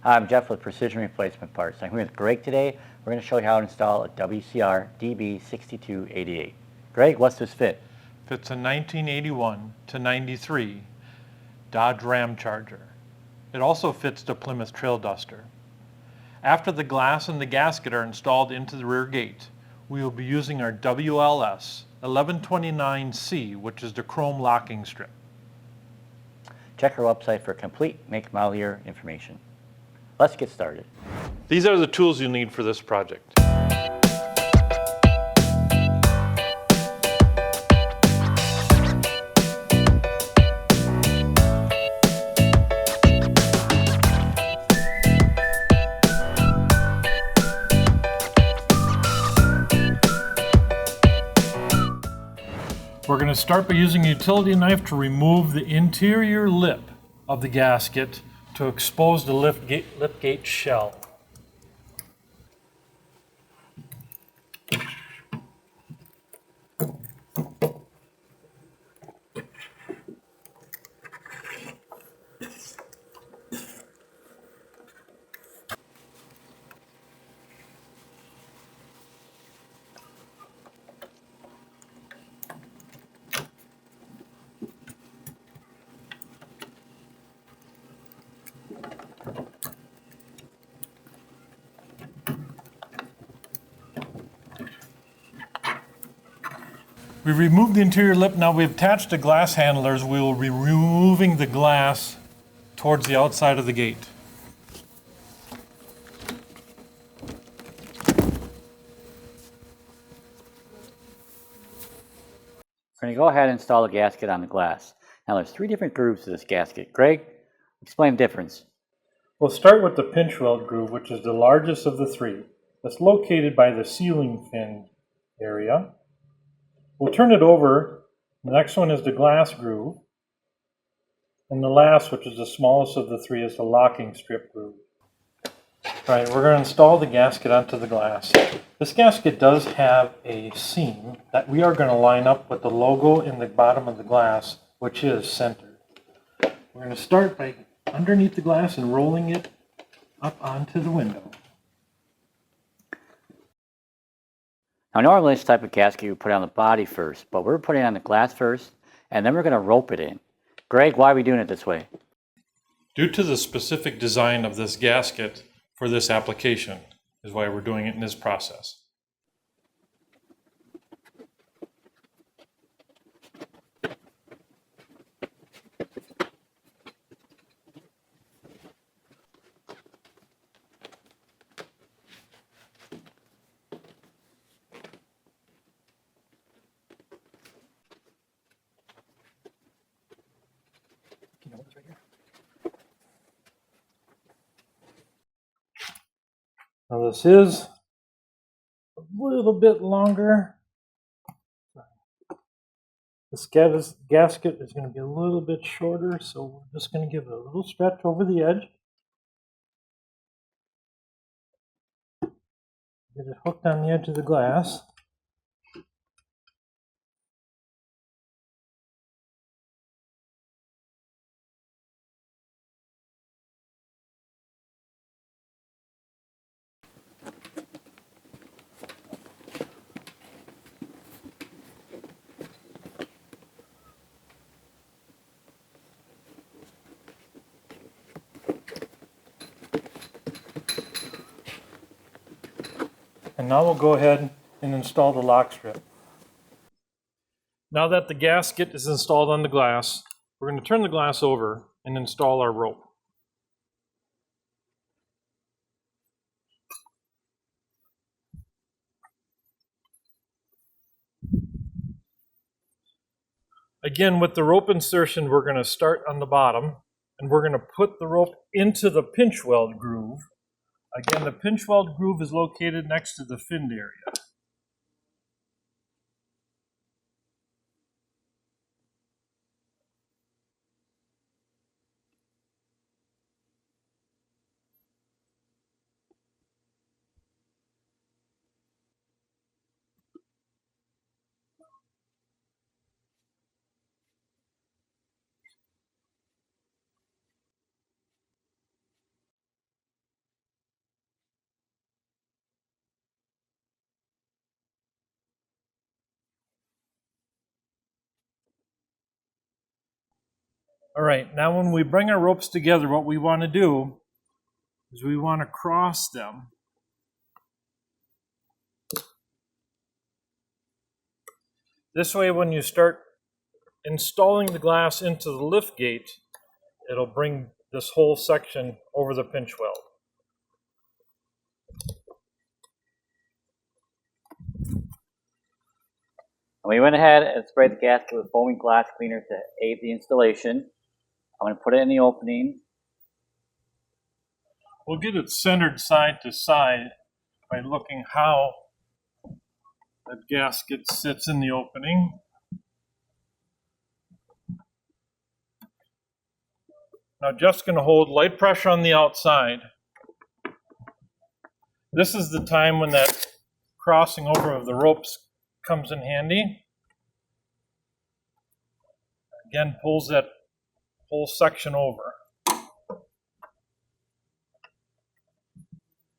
I'm Jeff with Precision Replacement Parts. I'm here with Greg today. We're going to show you how to install a WCR DB6288. Greg, what's this fit? Fits a 1981 to 93 Dodge Ramcharger. It also fits the Plymouth Trail Duster. After the glass and the gasket are installed into the rear gate, we will be using our WLS 1129C, which is the chrome locking strip. Check our website for complete make, model year information. Let's get started. These are the tools you'll need for this project. We're going to start by using a utility knife to remove the interior lip of the gasket to expose the liftgate shell. We've removed the interior lip. Now we've attached the glass handlers. We will be removing the glass towards the outside of the gate. We're going to go ahead and install the gasket on the glass. Now there's three different grooves to this gasket. Greg, explain the difference. We'll start with the pinch weld groove, which is the largest of the three. It's located by the ceiling fin area. We'll turn it over. The next one is the glass groove. And the last, which is the smallest of the three, is the locking strip groove. Right, we're going to install the gasket onto the glass. This gasket does have a seam that we are going to line up with the logo in the bottom of the glass, which is centered. We're going to start by underneath the glass and rolling it up onto the window. Now normally this type of gasket you put on the body first, but we're putting it on the glass first, and then we're going to rope it in. Greg, why are we doing it this way? Due to the specific design of this gasket for this application is why we're doing it in this process. Now this is a little bit longer. This gasket is going to be a little bit shorter, so we're just going to give it a little stretch over the edge. Get it hooked on the edge of the glass. And now we'll go ahead and install the lock strip. Now that the gasket is installed on the glass, we're going to turn the glass over and install our rope. Again, with the rope insertion, we're going to start on the bottom, and we're going to put the rope into the pinch weld groove. Again, the pinch weld groove is located next to the fin area. All right, now when we bring our ropes together, what we want to do is we want to cross them. This way, when you start installing the glass into the liftgate, it'll bring this whole section over the pinch weld. We went ahead and sprayed the gasket with foaming glass cleaner to aid the installation. I'm going to put it in the opening. We'll get it centered side to side by looking how the gasket sits in the opening. Now Jeff's going to hold light pressure on the outside. This is the time when that crossing over of the ropes comes in handy. Again, pulls that whole section over.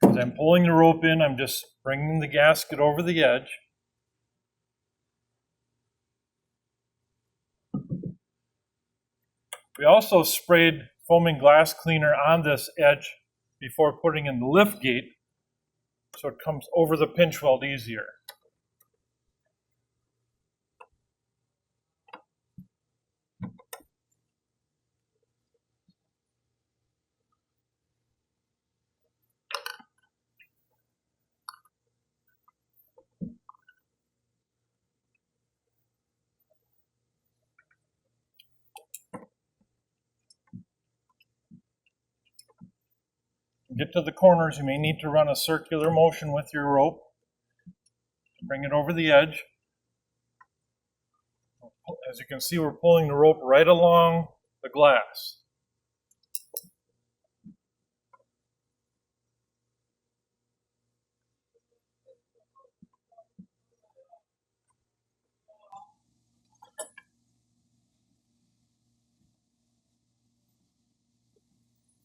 As I'm pulling the rope in, I'm just bringing the gasket over the edge. We also sprayed foaming glass cleaner on this edge before putting in the liftgate, so it comes over the pinch weld easier. Get to the corners, you may need to run a circular motion with your rope. Bring it over the edge. As you can see, we're pulling the rope right along the glass.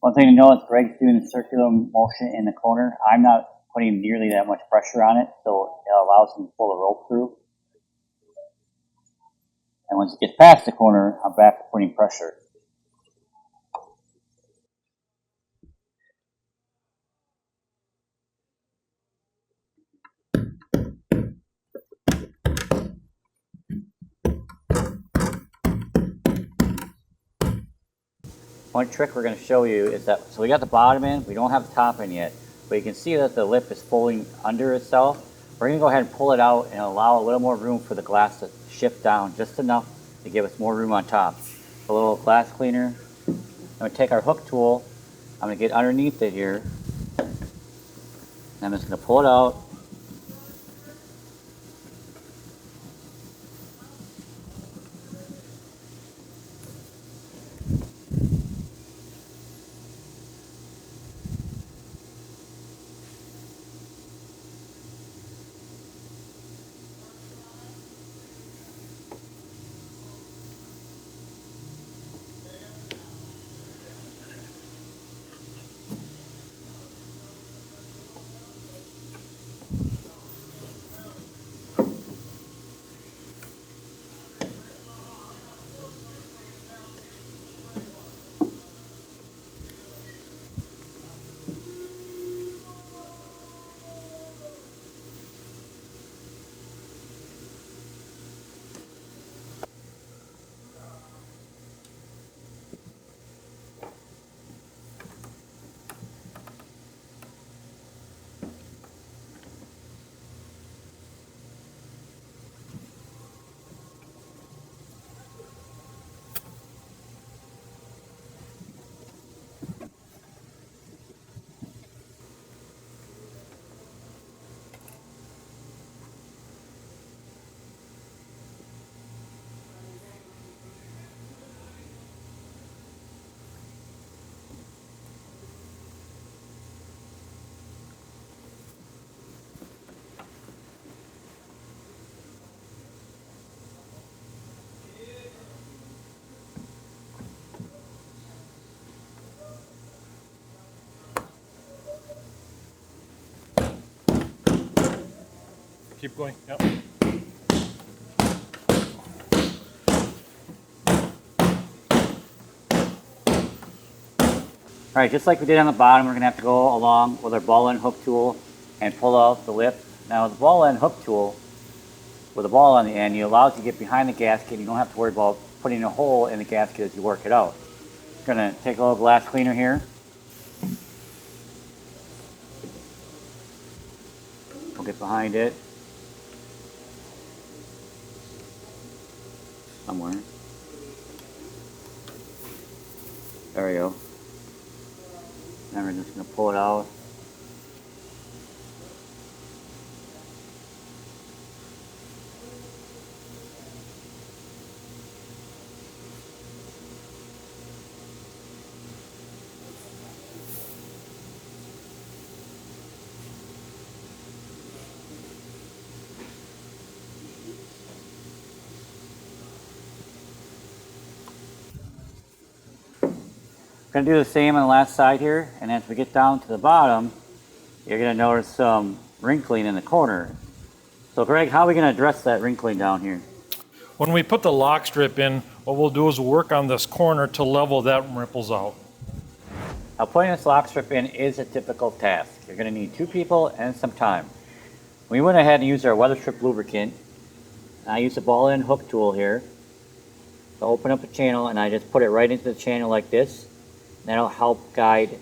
One thing to know is Greg's doing the circular motion in the corner. I'm not putting nearly that much pressure on it, so it allows him to pull the rope through. And once it gets past the corner, I'm back to putting pressure. One trick we're going to show you is that, so we got the bottom in, we don't have the top in yet, but you can see that the lip is folding under itself. We're going to go ahead and pull it out and allow a little more room for the glass to shift down, just enough to give us more room on top. A little glass cleaner. I'm going to take our hook tool, I'm going to get underneath it here, and I'm just going to pull it out. Keep going, yep. All right, just like we did on the bottom, we're gonna have to go along with our ball end hook tool and pull out the lip. Now the ball end hook tool, with a ball on the end, you allows you to get behind the gasket. You don't have to worry about putting a hole in the gasket as you work it out. Gonna take a little glass cleaner here. We'll get behind it. Somewhere. There we go. Then we're just going to pull it out. We're going to do the same on the last side here, and as we get down to the bottom, you're going to notice some wrinkling in the corner. So Greg, how are we going to address that wrinkling down here? When we put the lock strip in, what we'll do is work on this corner to level that ripples out. Now putting this lock strip in is a difficult task. You're going to need 2 people and some time. We went ahead and used our Weatherstrip lubricant. I used a ball end hook tool here to open up a channel, and I just put it right into the channel like this. That'll help guide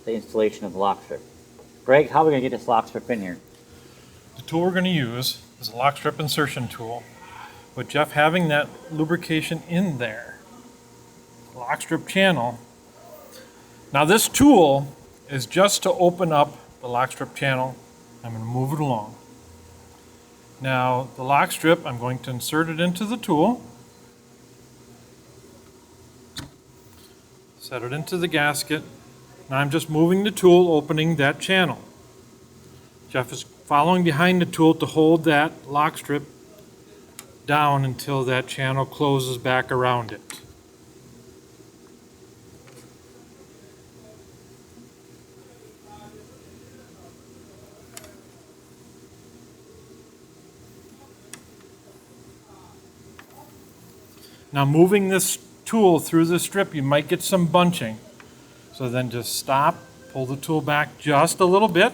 the installation of the lock strip. Greg, how are we going to get this lock strip in here? The tool we're going to use is a lock strip insertion tool. With Jeff having that lubrication in there, lock strip channel. Now this tool is just to open up the lock strip channel. I'm going to move it along. Now the lock strip, I'm going to insert it into the tool. Set it into the gasket. Now I'm just moving the tool, opening that channel. Jeff is following behind the tool to hold that lock strip down until that channel closes back around it. Now moving this tool through the strip, you might get some bunching. So then just stop, pull the tool back just a little bit,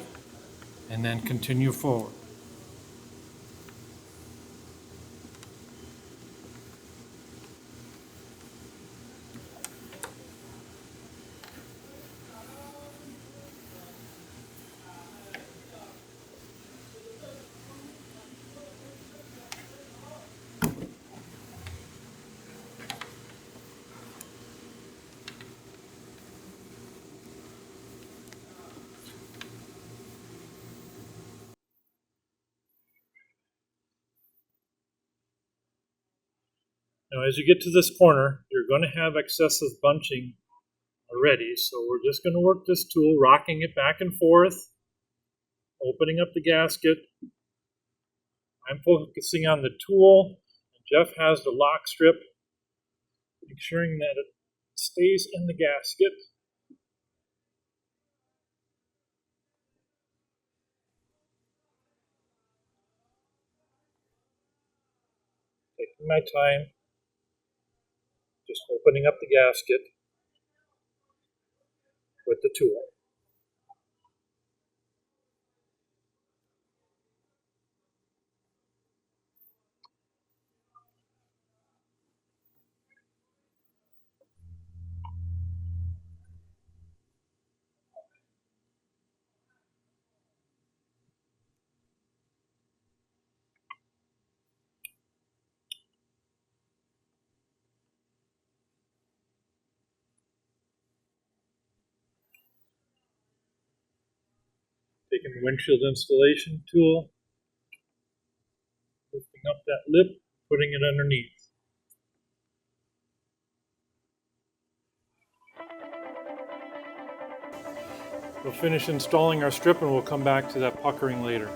and then continue forward. Now as you get to this corner, you're going to have excessive bunching already, so we're just going to work this tool, rocking it back and forth, opening up the gasket. I'm focusing on the tool, and Jeff has the lock strip, ensuring that it stays in the gasket. Taking my time. Just opening up the gasket with the tool. Taking the windshield installation tool, lifting up that lip, putting it underneath. We'll finish installing our strip and we'll come back to that puckering later.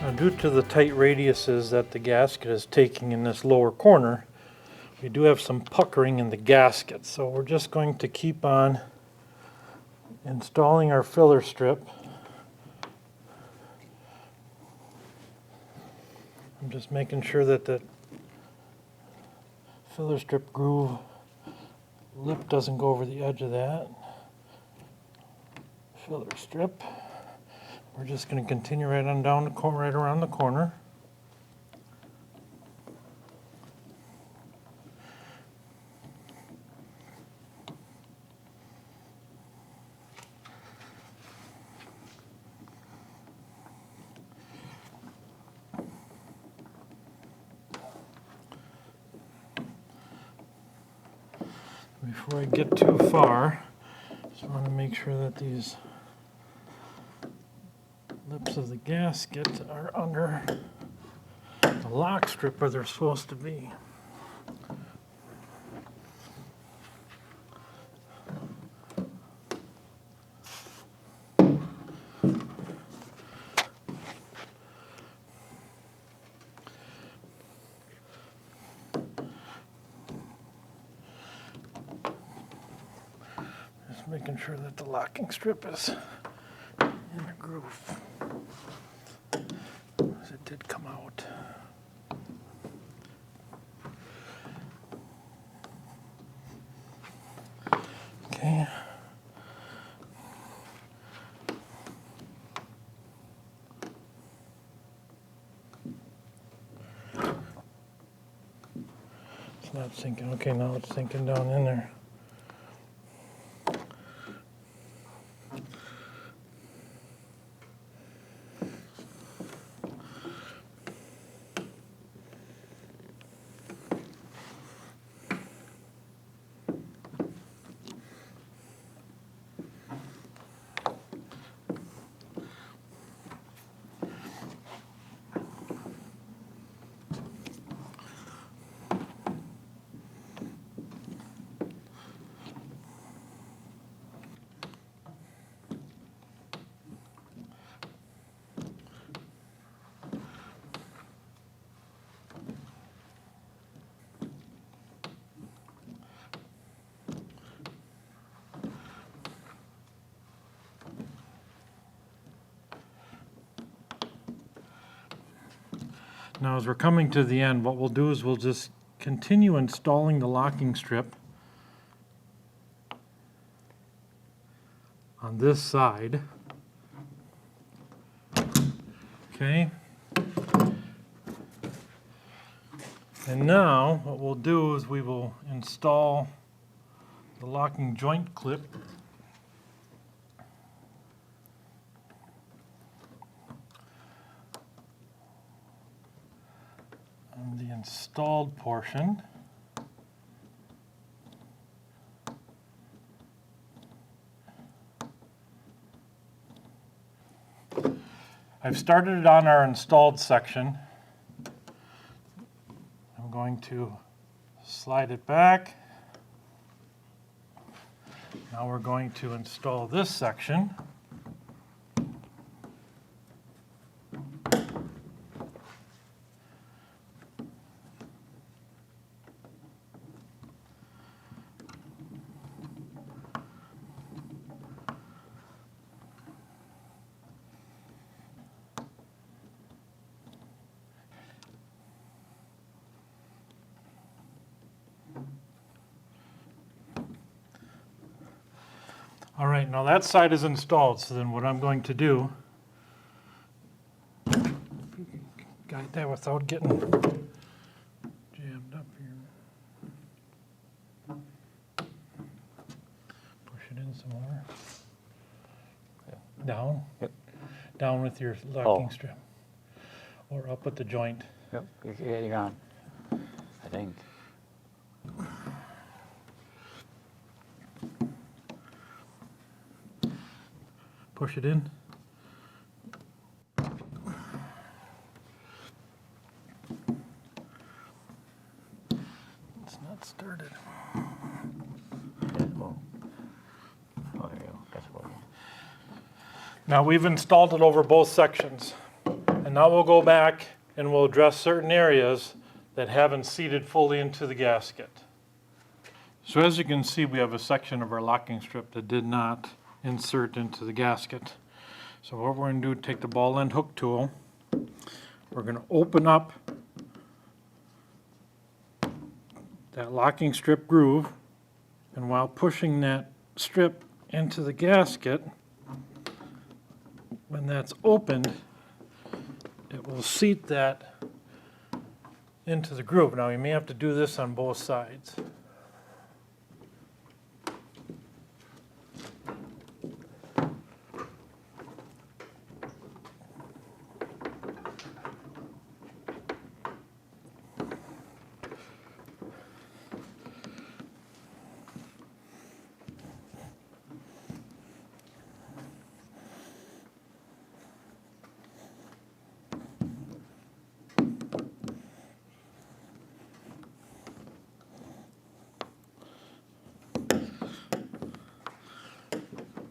Now, due to the tight radiuses that the gasket is taking in this lower corner, we do have some puckering in the gasket. So we're just going to keep on installing our filler strip. I'm just making sure that the filler strip groove lip doesn't go over the edge of that. Filler strip. We're just going to continue right on down the corner, right around the corner. Before I get too far, just want to make sure that these lips of the gasket are under the lock strip where they're supposed to be. Just making sure that the locking strip is in the groove. As it did come out. Okay. It's not sinking. Okay, now it's sinking down in there. Now as we're coming to the end, what we'll do is we'll just continue installing the locking strip on this side. Okay. And now what we'll do is we will install the locking joint clip on the installed portion. I've started it on our installed section. I'm going to slide it back. Now we're going to install this section. All right, now that side is installed, so then what I'm going to do, guide that without getting jammed up here. Push it in some more. Down. Yep. Down with your locking strip. Or up with the joint. Yep, you're on, I think. Push it in. It's not started. Yeah, well, oh, there you go. That's what. Now we've installed it over both sections. And And now we'll go back and we'll address certain areas that haven't seated fully into the gasket. So as you can see, we have a section of our locking strip that did not insert into the gasket. So what we're going to do, take the ball end hook tool, we're going to open up that locking strip groove, and while pushing that strip into the gasket, when that's opened, it will seat that into the groove. Now you may have to do this on both sides.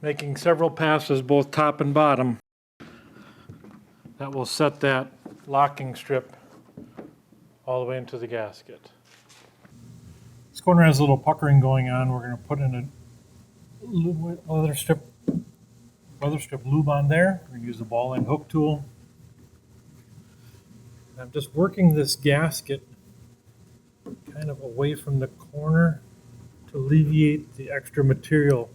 Making several passes, both top and bottom, that will set that locking strip all the way into the gasket. This corner has a little puckering going on. We're going to put in a Weatherstrip Lube on there. We're going to use the ball and hook tool. I'm just working this gasket kind of away from the corner to alleviate the extra material.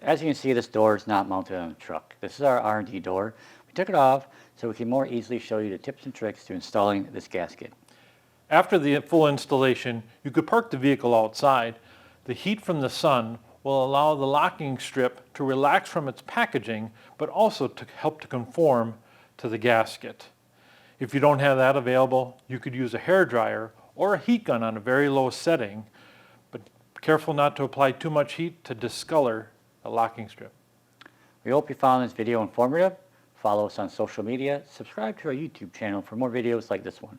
As you can see, this door is not mounted on the truck. This is our R&D door. We took it off so we can more easily show you the tips and tricks to installing this gasket. After the full installation, you could park the vehicle outside. The heat from the sun will allow the locking strip to relax from its packaging, but also to help to conform to the gasket. If you don't have that available, you could use a hair dryer or a heat gun on a very low setting, but careful not to apply too much heat to discolor the locking strip. We hope you found this video informative. Follow us on social media. Subscribe to our YouTube channel for more videos like this one.